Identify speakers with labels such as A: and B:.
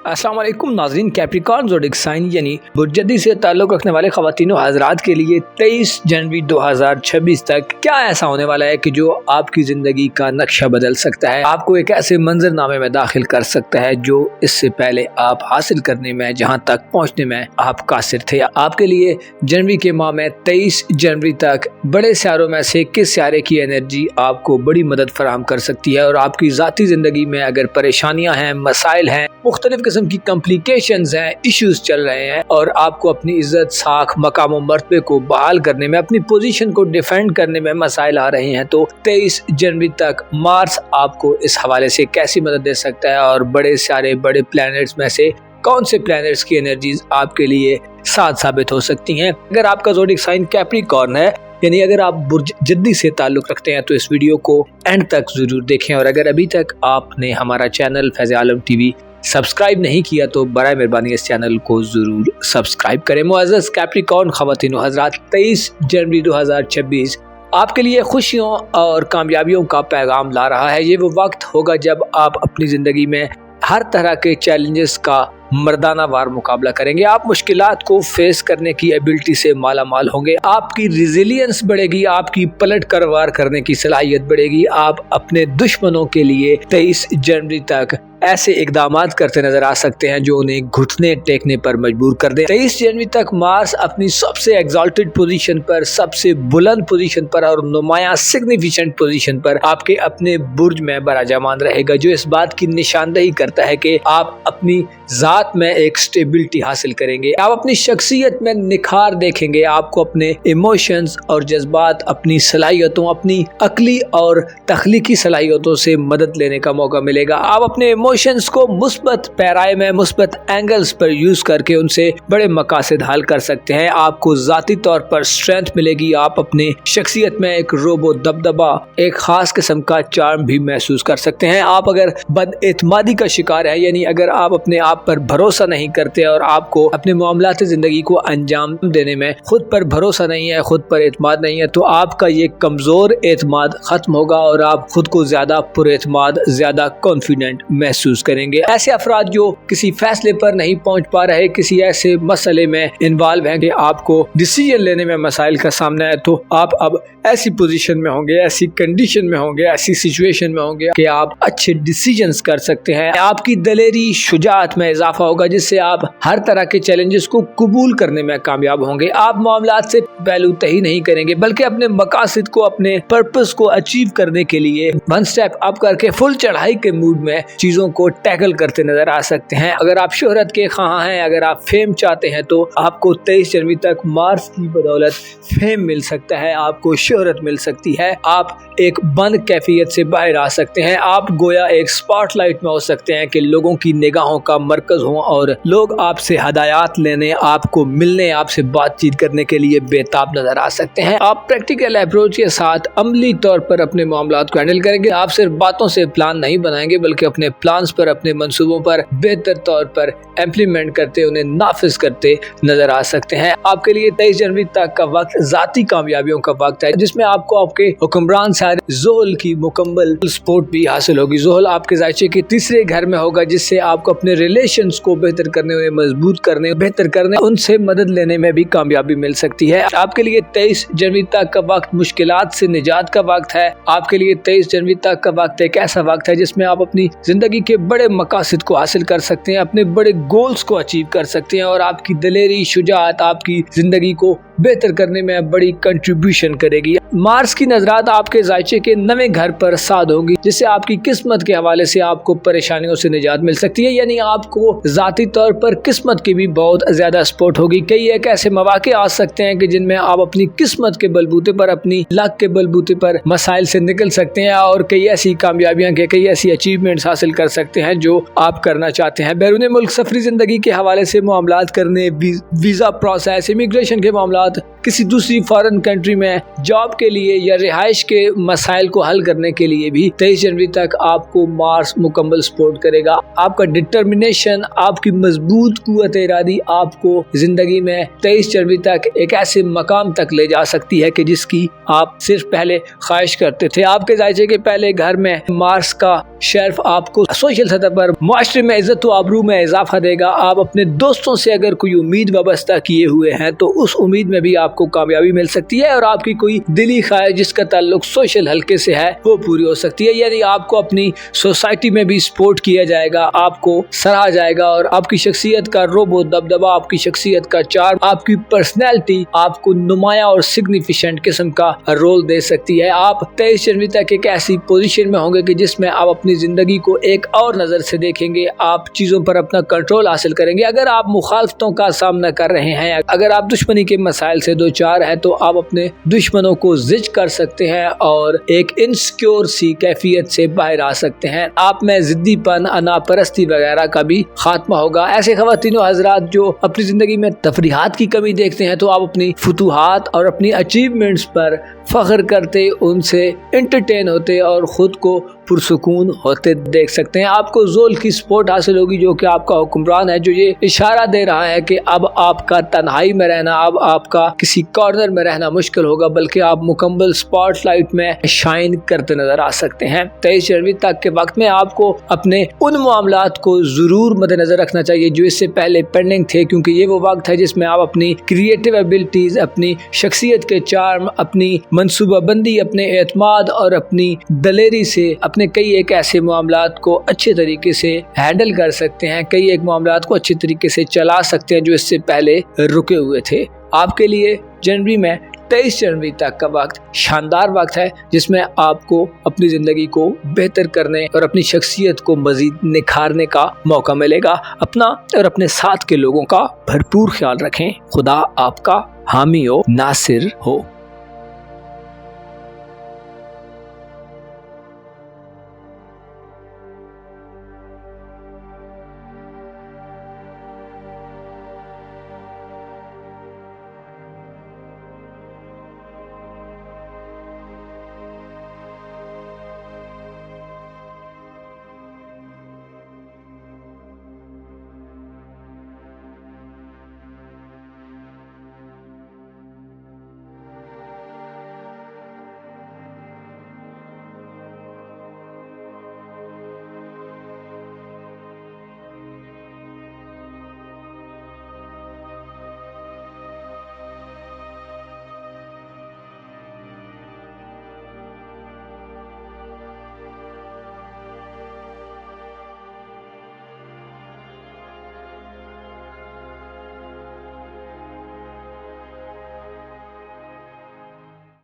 A: अस्सलाम वालेकुम नाज़रीन। कैप्रिकॉर्न ज़ोडिक साइन यानी बुर्जदी से ताल्लुक़ रखने वाले ख़वातीनो हज़रात के लिए 23 जनवरी 2026 तक क्या ऐसा होने वाला है कि जो आपकी ज़िंदगी का नक्शा बदल सकता है, आपको एक ऐसे मंजरनामे में दाखिल कर सकता है जो इससे पहले आप हासिल करने में, जहां तक पहुंचने में आप कासिर थे। आपके लिए जनवरी के माह में 23 जनवरी तक बड़े सियारों में से किस सियारे की एनर्जी आपको बड़ी मदद फराहम कर सकती है और आपकी ज़ाती ज़िंदगी में अगर परेशानियाँ हैं, मसाइल हैं, मुख्तलिफ किस्म की कॉम्प्लिकेशंस हैं, इश्यूज चल रहे हैं और आपको अपनी इज्जत, साख, मकाम और मर्तबे को बहाल करने में, अपनी पोजीशन को डिफेंड करने में मसाइल आ रहे हैं, तो 23 जनवरी तक मार्स आपको इस हवाले से कैसी मदद दे सकता है और बड़े सारे बड़े प्लैनेट्स में से कौन से प्लैनेट्स की एनर्जीज आपके लिए साथ साबित हो सकती हैं। अगर आपका ज़ोडिक साइन कैप्रिकॉर्न है, यानी अगर आप बुर्ज जद्दी से ताल्लुक़ रखते हैं, तो इस वीडियो को एंड तक ज़रूर देखें। और अगर अभी तक आपने हमारा चैनल फैज़ आलम टीवी सब्सक्राइब नहीं किया तो बराए मेहरबानी इस चैनल को ज़रूर सब्सक्राइब करें। मुअज़्ज़ज़ कैप्रिकॉर्न ख़वातीनो हज़रात, 23 जनवरी 2026 आपके लिए खुशियों और कामयाबियों का पैगाम ला रहा है। ये वो वक्त होगा जब आप अपनी ज़िंदगी में हर तरह के चैलेंजेस का मर्दाना वार मुकाबला करेंगे। आप मुश्किलात को फेस करने की एबिलिटी से माला माल होंगे, आपकी रिजिलियंस बढ़ेगी, आपकी पलट कर वार करने की सलाहियत बढ़ेगी। आप अपने दुश्मनों के लिए 23 जनवरी तक ऐसे इकदामात करते नजर आ सकते हैं जो उन्हें घुटने टेकने पर मजबूर कर दे। 23 जनवरी तक मार्स अपनी सबसे एग्जॉल्टेड पोजीशन पर, सबसे बुलंद पोजीशन पर और नुमाया सिग्निफिकेंट पोजीशन पर आपके अपने बुर्ज में बराजमान रहेगा, जो इस बात की निशानदही करता है कि आप अपनी ज़ात में एक स्टेबिलिटी हासिल करेंगे। आप अपनी शख्सियत में निखार देखेंगे, आपको अपने इमोशंस और जज्बात, अपनी सलाहियतों, अपनी अकली और तख्लीकी सलाहियतों से मदद लेने का मौका मिलेगा। आप अपने इमोशंस को मुस्बत पैराए में, मुस्बत एंगल्स पर यूज करके उनसे बड़े मकासद हाल कर सकते हैं। आपको ज़ाती तौर पर स्ट्रेंथ मिलेगी, आप अपने शख्सियत में एक रोबो दबदबा, एक खास किस्म का चार्म भी महसूस कर सकते हैं। आप अगर बदएतमादी का शिकार है, यानी अगर आप अपने आप पर भरोसा नहीं करते और आपको अपने मामलात ज़िंदगी को अंजाम देने में खुद पर भरोसा नहीं है, खुद पर एतमाद नहीं है, तो आपका ये कमज़ोर एतमाद ख़त्म होगा और आप खुद को ज़्यादा पुरएतमाद, ज़्यादा कॉन्फिडेंट महसूस करेंगे। ऐसे अफराद जो किसी फैसले पर नहीं पहुंच पा रहे, किसी ऐसे मसले में इन्वॉल्व हैं कि आपको डिसीजन लेने में मसाइल का सामना है, तो आप अब ऐसी पोजीशन में होंगे, ऐसी कंडीशन में होंगे, ऐसी सिचुएशन में होंगे कि आप अच्छे डिसीजंस कर सकते हैं। आपकी दलेरी, शुजाअत में इजाफा होगा, जिससे आप हर तरह के चैलेंजेस को कबूल करने में कामयाब होंगे। आप मामलात से पहलूतही नहीं करेंगे, बल्कि अपने मकासद को, अपने पर्पस को अचीव करने के लिए वन स्टेप अप करके फुल चढ़ाई के मूड में चीजों को टैकल करते नजर आ सकते हैं। अगर आप शोहरत के ख्वाह हैं, अगर आप फेम चाहते हैं, तो आपको 23 जनवरी तक मार्स की बदौलत फेम मिल सकता है, आपको शोहरत मिल सकती है। आप एक बंद कैफियत से बाहर आ सकते हैं, आप गोया एक स्पॉटलाइट में हो सकते हैं कि लोगों की निगाहों का मरकज हो और लोग आपसे हदायत लेने, आपको मिलने, आपसे बातचीत करने के लिए बेताब नजर आ सकते हैं। आप प्रैक्टिकल अप्रोच के साथ अमली तौर पर अपने मामलात को हैंडल करेंगे। आप सिर्फ बातों से प्लान नहीं बनाएंगे, बल्कि अपने प्लान्स पर, अपने मंसूबों पर बेहतर तौर पर इम्प्लीमेंट करते, उन्हें नाफिज करते नजर आ सकते हैं। आपके लिए 23 जनवरी तक का वक्त ज़ाती कामयाबियों का वक्त है, जिसमें आपको आपके हुक्मरान सारे ज़ोहल की मुकम्मल सपोर्ट भी हासिल होगी। ज़ोहल आपके ज़ायचे के तीसरे घर में होगा, जिससे आपको अपने रिलेशंस को बेहतर करने, उन्हें मजबूत करने, बेहतर करने, उनसे मदद लेने में भी कामयाबी मिल सकती है। आपके लिए 23 जनवरी तक का वक्त मुश्किलात से निजात का वक्त है। आपके लिए 23 जनवरी तक का वक्त एक ऐसा वक्त है जिसमें आप अपनी जिंदगी के बड़े मकासद को हासिल कर सकते हैं, अपने बड़े गोल्स को अचीव कर सकते हैं और आपकी दलेरी, शुजाअत आपकी जिंदगी को बेहतर करने में बड़ी कंट्रीब्यूशन करेगी। मार्स की नजरात आपके ज़ायचे के नवे घर पर साद होंगी, जिससे आपकी किस्मत के हवाले से आपको परेशानियों से निजात मिल सकती है, यानी आपको ज़ाती तौर पर किस्मत की भी बहुत ज़्यादा सपोर्ट होगी। कई एक ऐसे मौके आ सकते हैं कि जिनमें आप अपनी किस्मत के बलबूते पर, अपनी लक के बलबूते पर मसाइल से निकल सकते हैं और कई ऐसी कामयाबियां, कई ऐसी अचीवमेंट्स हासिल कर सकते हैं जो आप करना चाहते हैं। बैरून मुल्क सफरी जिंदगी के हवाले से मामलात करने, वीज़ा प्रोसेस, इमिग्रेशन के मामलात किसी दूसरी फॉरेन कंट्री में जॉब के लिए या रिहाइश के मसाइल को हल करने के लिए भी 23 जनवरी तक आपको मार्स मुकम्मल सपोर्ट करेगा। आपका डिटर्मिनेशन, आपकी मजबूत कुव्वत इरादी आपको जिंदगी में 23 जनवरी तक एक ऐसे मकाम तक ले जा सकती है कि जिसकी आप सिर्फ पहले ख्वाहिश करते थे। आपके जायचे के पहले घर में मार्स का शेल्फ आपको सोशल सतह पर मुआशरे में इज्जत व आबरू में इजाफा देगा। आप अपने दोस्तों से अगर कोई उम्मीद वाबस्ता किए हुए हैं तो उस उम्मीद में भी आपको कामयाबी मिल सकती है और आपकी कोई दिली ख्वाहिश जिसका ताल्लुक सोशल हल्के से है वो पूरी हो सकती है। यानी आपको अपनी सोसाइटी में भी सपोर्ट किया जाएगा, आपको सराहा जाएगा और आपकी शख्सियत का रोबो दबदबा, आपकी शख्सियत का चार्म, आपकी पर्सनैलिटी आपको नुमाया और सिग्निफिकेंट किस्म का रोल दे सकती है। आप 23 जनवरी तक एक ऐसी पोजीशन में होंगे कि जिसमें आप अपनी जिंदगी को एक और नजर से देखेंगे, आप चीजों पर अपना कंट्रोल हासिल करेंगे। अगर आप मुखालफतों का सामना कर रहे हैं, अगर आप दुश्मनी के मसाइल से दो चार हैं तो आप अपने दुश्मनों को जिज कर सकते हैं और एक इनसिक्योर सी कैफियत से बाहर आ सकते हैं। आप में जिद्दीपन, अनापरस्ती वगैरह का भी खात्मा होगा। ऐसे ख्वातीनो हजरात जो अपनी जिंदगी में तफरीहात की कमी देखते हैं तो आप अपनी फुतूहात और अपनी अचीवमेंट्स पर फख्र करते, उनसे एंटरटेन होते और खुद को पुरसुकून होते देख सकते हैं। आपको ज़ोल की सपोर्ट हासिल होगी जो कि आपका हुक्मरान है, जो ये इशारा दे रहा है कि अब आपका तन्हाई में रहना, अब आपका किसी कॉर्नर में रहना मुश्किल होगा, बल्कि आप मुकम्मल स्पॉटलाइट में शाइन करते नजर आ सकते हैं। 23 जनवरी तक के वक्त में आपको अपने उन मामलात को जरूर मद्देनजर रखना चाहिए जो इससे पहले पेंडिंग थे, क्योंकि ये वो वक्त है जिसमें आप अपनी क्रिएटिव एबिलिटीज, अपनी शख्सियत के चार्म, अपनी मनसूबाबंदी, अपने एतमाद और अपनी दलेरी से अपने कई एक ऐसे मामलात को अच्छे तरीके से हैंडल कर सकते हैं, कई एक मामलात को अच्छे तरीके से चला सकते हैं जो इससे पहले रुके हुए थे। आपके लिए जनवरी में 23 जनवरी तक का वक्त शानदार वक्त है जिसमें आपको अपनी ज़िंदगी को बेहतर करने और अपनी शख्सियत को मज़ीद निखारने का मौका मिलेगा। अपना और अपने साथ के लोगों का भरपूर ख्याल रखें। खुदा आपका हामी हो, नासिर हो।